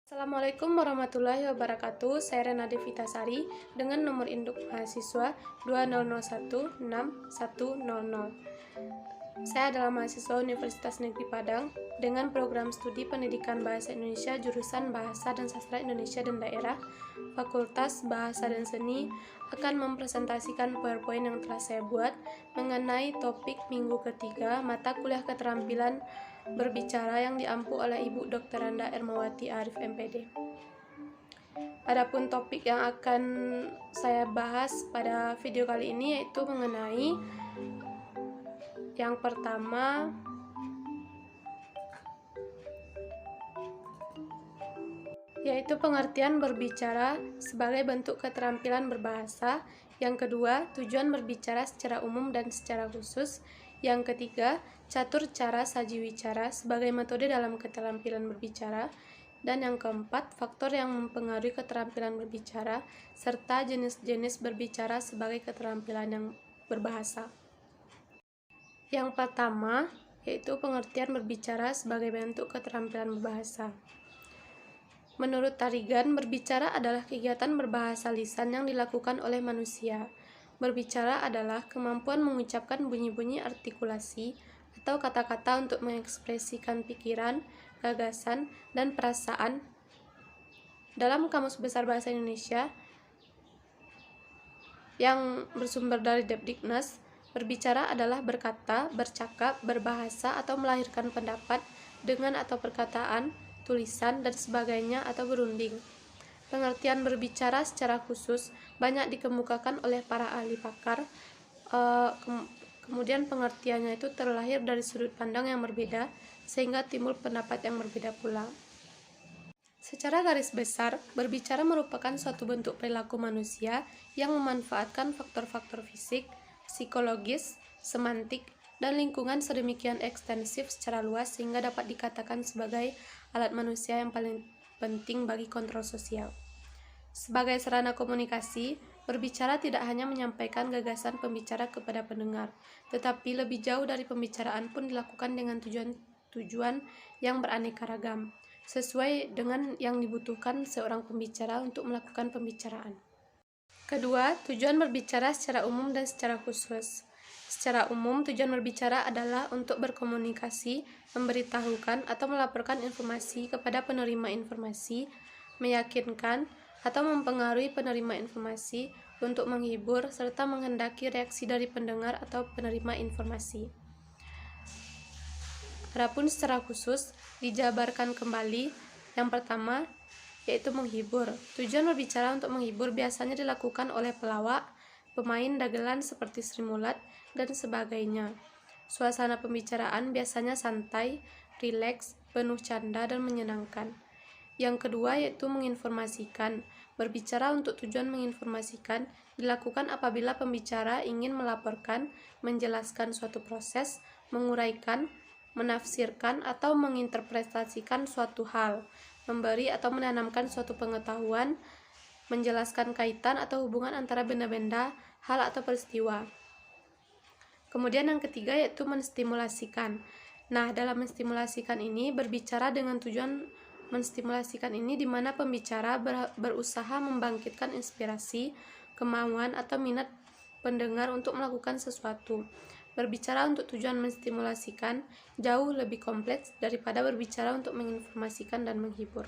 Assalamualaikum warahmatullahi wabarakatuh. Saya Rena Devitasari dengan nomor induk mahasiswa 20016100. Saya adalah mahasiswa Universitas Negeri Padang dengan program studi Pendidikan Bahasa Indonesia jurusan Bahasa dan Sastra Indonesia dan Daerah, Fakultas Bahasa dan Seni, akan mempresentasikan PowerPoint yang telah saya buat mengenai topik minggu ketiga mata kuliah keterampilan berbicara yang diampu oleh Ibu Dr. Randa Ermawati Arif MPD. Adapun topik yang akan saya bahas pada video kali ini yaitu mengenai yang pertama yaitu pengertian berbicara sebagai bentuk keterampilan berbahasa, yang kedua tujuan berbicara secara umum dan secara khusus, yang ketiga catur cara saji wicara sebagai metode dalam keterampilan berbicara, dan yang keempat faktor yang mempengaruhi keterampilan berbicara serta jenis-jenis berbicara sebagai keterampilan yang berbahasa. Yang pertama yaitu pengertian berbicara sebagai bentuk keterampilan berbahasa. Menurut Tarigan, berbicara adalah kegiatan berbahasa lisan yang dilakukan oleh manusia. Berbicara adalah kemampuan mengucapkan bunyi-bunyi artikulasi atau kata-kata untuk mengekspresikan pikiran, gagasan, dan perasaan. Dalam Kamus Besar Bahasa Indonesia yang bersumber dari Depdiknes, berbicara adalah berkata, bercakap, berbahasa, atau melahirkan pendapat dengan atau perkataan, tulisan, dan sebagainya atau berunding. Pengertian berbicara secara khusus banyak dikemukakan oleh para ahli pakar. Kemudian pengertiannya itu terlahir dari sudut pandang yang berbeda sehingga timbul pendapat yang berbeda pula. Secara garis besar, berbicara merupakan suatu bentuk perilaku manusia yang memanfaatkan faktor-faktor fisik, psikologis, semantik, dan lingkungan sedemikian ekstensif secara luas sehingga dapat dikatakan sebagai alat manusia yang paling penting bagi kontrol sosial. Sebagai sarana komunikasi, berbicara tidak hanya menyampaikan gagasan pembicara kepada pendengar, tetapi lebih jauh dari pembicaraan pun dilakukan dengan tujuan yang beraneka ragam, sesuai dengan yang dibutuhkan seorang pembicara untuk melakukan pembicaraan. Kedua, tujuan berbicara secara umum dan secara khusus. Secara umum, tujuan berbicara adalah untuk berkomunikasi, memberitahukan atau melaporkan informasi kepada penerima informasi, meyakinkan atau mempengaruhi penerima informasi, untuk menghibur, serta menghendaki reaksi dari pendengar atau penerima informasi. Adapun secara khusus, dijabarkan kembali. Yang pertama, yaitu menghibur. Tujuan berbicara untuk menghibur biasanya dilakukan oleh pelawak, pemain dagelan seperti Sri Mulat, dan sebagainya. Suasana pembicaraan biasanya santai, rileks, penuh canda, dan menyenangkan. Yang kedua yaitu menginformasikan. Berbicara untuk tujuan menginformasikan dilakukan apabila pembicara ingin melaporkan, menjelaskan suatu proses, menguraikan, menafsirkan, atau menginterpretasikan suatu hal, memberi atau menanamkan suatu pengetahuan, menjelaskan kaitan atau hubungan antara benda-benda, hal atau peristiwa. Kemudian yang ketiga yaitu menstimulasikan. Nah, dalam menstimulasikan ini berbicara dengan tujuan menstimulasikan ini di mana pembicara berusaha membangkitkan inspirasi, kemauan atau minat pendengar untuk melakukan sesuatu. Berbicara untuk tujuan menstimulasikan jauh lebih kompleks daripada berbicara untuk menginformasikan dan menghibur.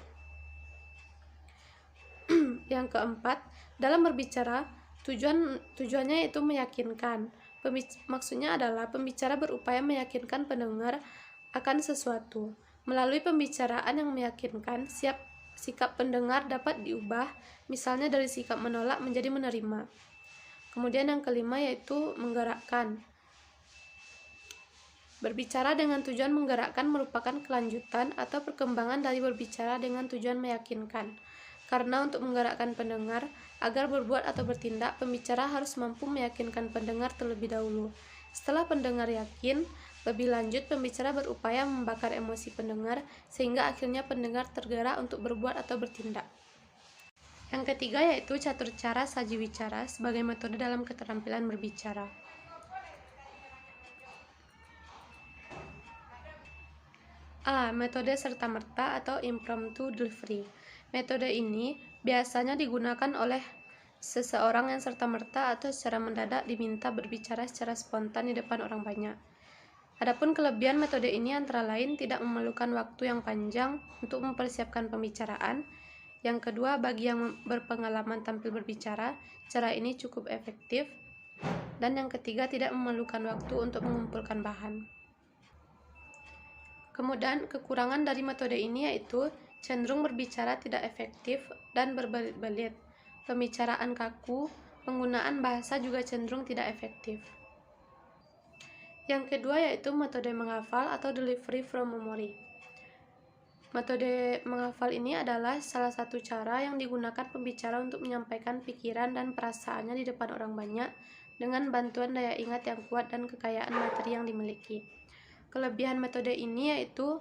Yang keempat, dalam berbicara tujuannya yaitu meyakinkan. Maksudnya adalah pembicara berupaya meyakinkan pendengar akan sesuatu. Melalui pembicaraan yang meyakinkan, sikap pendengar dapat diubah, misalnya dari sikap menolak menjadi menerima. Kemudian yang kelima yaitu menggerakkan. Berbicara dengan tujuan menggerakkan merupakan kelanjutan atau perkembangan dari berbicara dengan tujuan meyakinkan. Karena untuk menggerakkan pendengar agar berbuat atau bertindak, pembicara harus mampu meyakinkan pendengar terlebih dahulu. Setelah pendengar yakin, lebih lanjut pembicara berupaya membakar emosi pendengar sehingga akhirnya pendengar tergerak untuk berbuat atau bertindak. Yang ketiga yaitu catur cara saji wicara sebagai metode dalam keterampilan berbicara. A. Metode serta-merta atau impromptu delivery. Metode ini biasanya digunakan oleh seseorang yang serta-merta atau secara mendadak diminta berbicara secara spontan di depan orang banyak. Adapun kelebihan metode ini antara lain tidak memerlukan waktu yang panjang untuk mempersiapkan pembicaraan. Yang kedua, bagi yang berpengalaman tampil berbicara, cara ini cukup efektif. Dan yang ketiga, tidak memerlukan waktu untuk mengumpulkan bahan. Kemudian, kekurangan dari metode ini yaitu cenderung berbicara tidak efektif dan berbelit-belit, pembicaraan kaku, penggunaan bahasa juga cenderung tidak efektif. Yang kedua yaitu metode menghafal atau delivery from memory. Metode menghafal ini adalah salah satu cara yang digunakan pembicara untuk menyampaikan pikiran dan perasaannya di depan orang banyak dengan bantuan daya ingat yang kuat dan kekayaan materi yang dimiliki. Kelebihan metode ini yaitu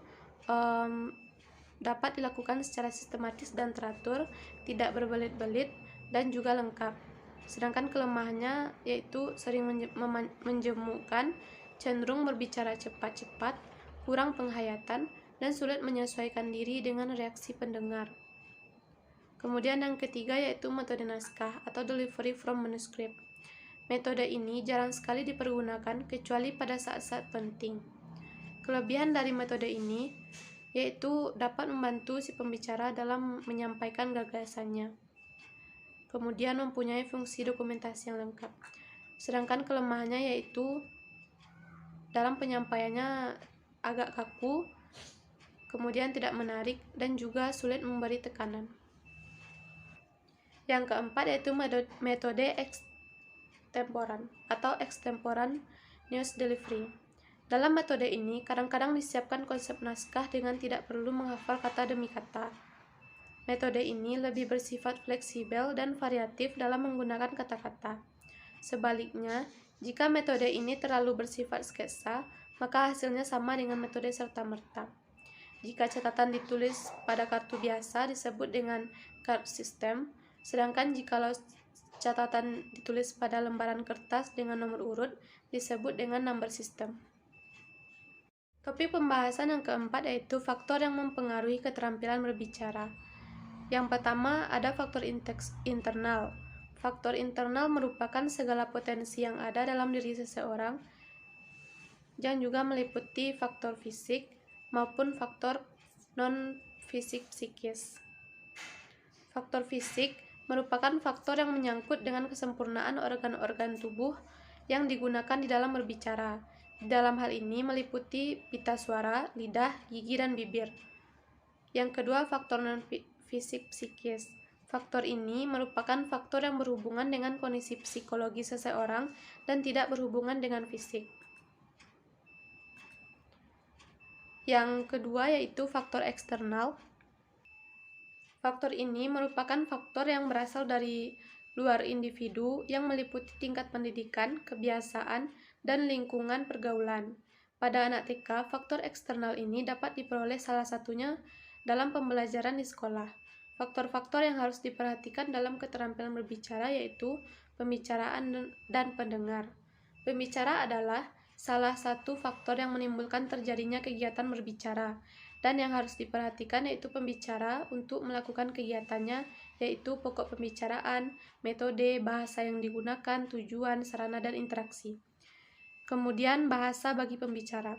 dapat dilakukan secara sistematis dan teratur, tidak berbelit-belit, dan juga lengkap. Sedangkan kelemahannya yaitu sering menjemukan, cenderung berbicara cepat-cepat, kurang penghayatan, dan sulit menyesuaikan diri dengan reaksi pendengar. Kemudian yang ketiga yaitu metode naskah atau delivery from manuscript. Metode ini jarang sekali dipergunakan kecuali pada saat-saat penting. Kelebihan dari metode ini yaitu dapat membantu si pembicara dalam menyampaikan gagasannya. Kemudian mempunyai fungsi dokumentasi yang lengkap. Sedangkan kelemahannya yaitu dalam penyampaiannya agak kaku, kemudian tidak menarik, dan juga sulit memberi tekanan. Yang keempat yaitu metode extemporan atau extemporan news delivery. Dalam metode ini, kadang-kadang disiapkan konsep naskah dengan tidak perlu menghafal kata demi kata. Metode ini lebih bersifat fleksibel dan variatif dalam menggunakan kata-kata. Sebaliknya, jika metode ini terlalu bersifat sketsa, maka hasilnya sama dengan metode serta-merta. Jika catatan ditulis pada kartu biasa disebut dengan card system, sedangkan jikalau catatan ditulis pada lembaran kertas dengan nomor urut disebut dengan number system. Topik pembahasan yang keempat yaitu faktor yang mempengaruhi keterampilan berbicara. Yang pertama ada faktor internal. Faktor internal merupakan segala potensi yang ada dalam diri seseorang yang juga meliputi faktor fisik maupun faktor non-fisik psikis. Faktor fisik merupakan faktor yang menyangkut dengan kesempurnaan organ-organ tubuh yang digunakan di dalam berbicara. Dalam hal ini meliputi pita suara, lidah, gigi, dan bibir. Yang kedua, faktor non-fisik psikis. Faktor ini merupakan faktor yang berhubungan dengan kondisi psikologi seseorang dan tidak berhubungan dengan fisik. Yang kedua yaitu faktor eksternal. Faktor ini merupakan faktor yang berasal dari luar individu yang meliputi tingkat pendidikan, kebiasaan, dan lingkungan pergaulan. Pada anak TK, faktor eksternal ini dapat diperoleh salah satunya dalam pembelajaran di sekolah. Faktor-faktor yang harus diperhatikan dalam keterampilan berbicara yaitu pembicaraan dan pendengar. Pembicara adalah salah satu faktor yang menimbulkan terjadinya kegiatan berbicara, dan yang harus diperhatikan yaitu pembicara untuk melakukan kegiatannya, yaitu pokok pembicaraan, metode, bahasa yang digunakan, tujuan, sarana, dan interaksi. Kemudian bahasa bagi pembicara.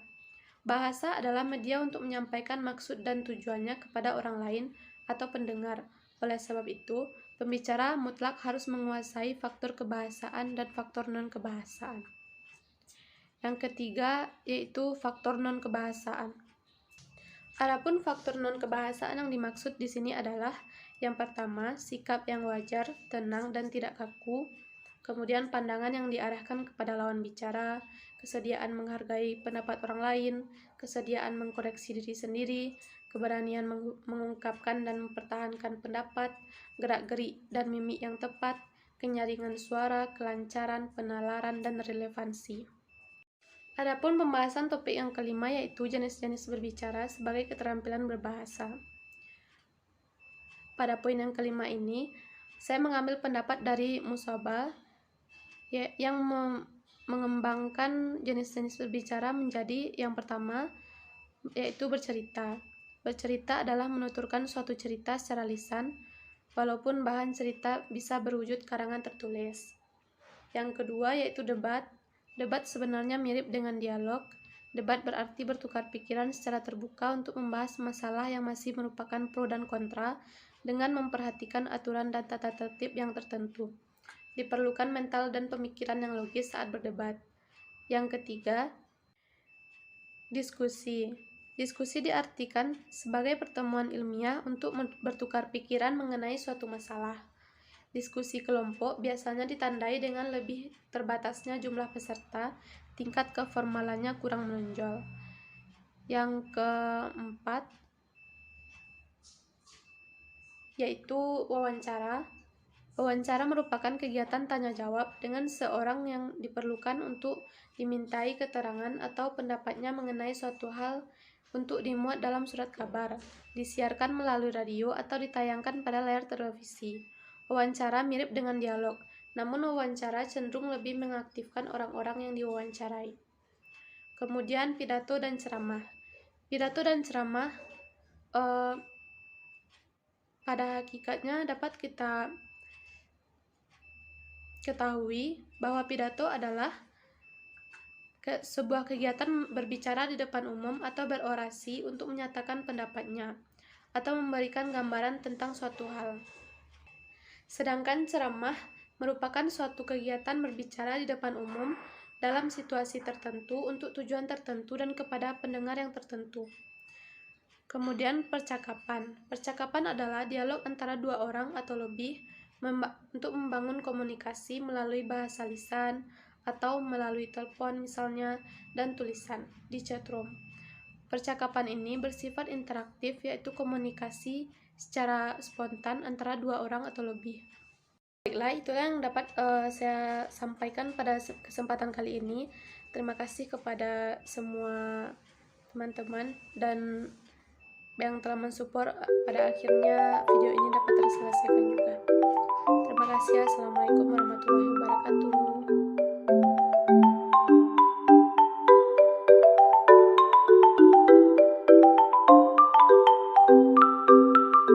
Bahasa adalah media untuk menyampaikan maksud dan tujuannya kepada orang lain atau pendengar. Oleh sebab itu, pembicara mutlak harus menguasai faktor kebahasaan dan faktor non-kebahasaan. Yang ketiga yaitu faktor non-kebahasaan. Adapun faktor non-kebahasaan yang dimaksud di sini adalah yang pertama, sikap yang wajar, tenang, dan tidak kaku. Kemudian pandangan yang diarahkan kepada lawan bicara, kesediaan menghargai pendapat orang lain, kesediaan mengkoreksi diri sendiri, keberanian mengungkapkan dan mempertahankan pendapat, gerak-gerik dan mimik yang tepat, kenyaringan suara, kelancaran, penalaran, dan relevansi. Adapun pembahasan topik yang kelima yaitu jenis-jenis berbicara sebagai keterampilan berbahasa. Pada poin yang kelima ini, saya mengambil pendapat dari Musaba yang mengembangkan jenis-jenis berbicara menjadi yang pertama, yaitu bercerita. Bercerita adalah menuturkan suatu cerita secara lisan, walaupun bahan cerita bisa berwujud karangan tertulis. Yang kedua yaitu debat. Debat sebenarnya mirip dengan dialog. Debat berarti bertukar pikiran secara terbuka untuk membahas masalah yang masih merupakan pro dan kontra dengan memperhatikan aturan dan tata tertib yang tertentu. Diperlukan mental dan pemikiran yang logis saat berdebat. Yang ketiga, diskusi. Diskusi diartikan sebagai pertemuan ilmiah untuk bertukar pikiran mengenai suatu masalah. Diskusi kelompok biasanya ditandai dengan lebih terbatasnya jumlah peserta, tingkat keformalannya kurang menonjol. Yang keempat yaitu wawancara. Wawancara merupakan kegiatan tanya jawab dengan seorang yang diperlukan untuk dimintai keterangan atau pendapatnya mengenai suatu hal untuk dimuat dalam surat kabar, disiarkan melalui radio atau ditayangkan pada layar televisi. Wawancara mirip dengan dialog, namun wawancara cenderung lebih mengaktifkan orang-orang yang diwawancarai. Kemudian pidato dan ceramah. Pidato dan ceramah pada hakikatnya dapat kita ketahui bahwa pidato adalah sebuah kegiatan berbicara di depan umum atau berorasi untuk menyatakan pendapatnya atau memberikan gambaran tentang suatu hal. Sedangkan ceramah merupakan suatu kegiatan berbicara di depan umum dalam situasi tertentu untuk tujuan tertentu dan kepada pendengar yang tertentu. Kemudian percakapan. Percakapan adalah dialog antara dua orang atau lebih untuk membangun komunikasi melalui bahasa lisan atau melalui telepon misalnya dan tulisan di chatroom. Percakapan ini bersifat interaktif, yaitu komunikasi secara spontan antara dua orang atau lebih. Baiklah, itulah yang dapat saya sampaikan pada kesempatan kali ini. Terima kasih kepada semua teman-teman dan yang telah mensupport pada akhirnya video ini dapat terselesaikan juga. Terima kasih. Assalamualaikum warahmatullahi wabarakatuh.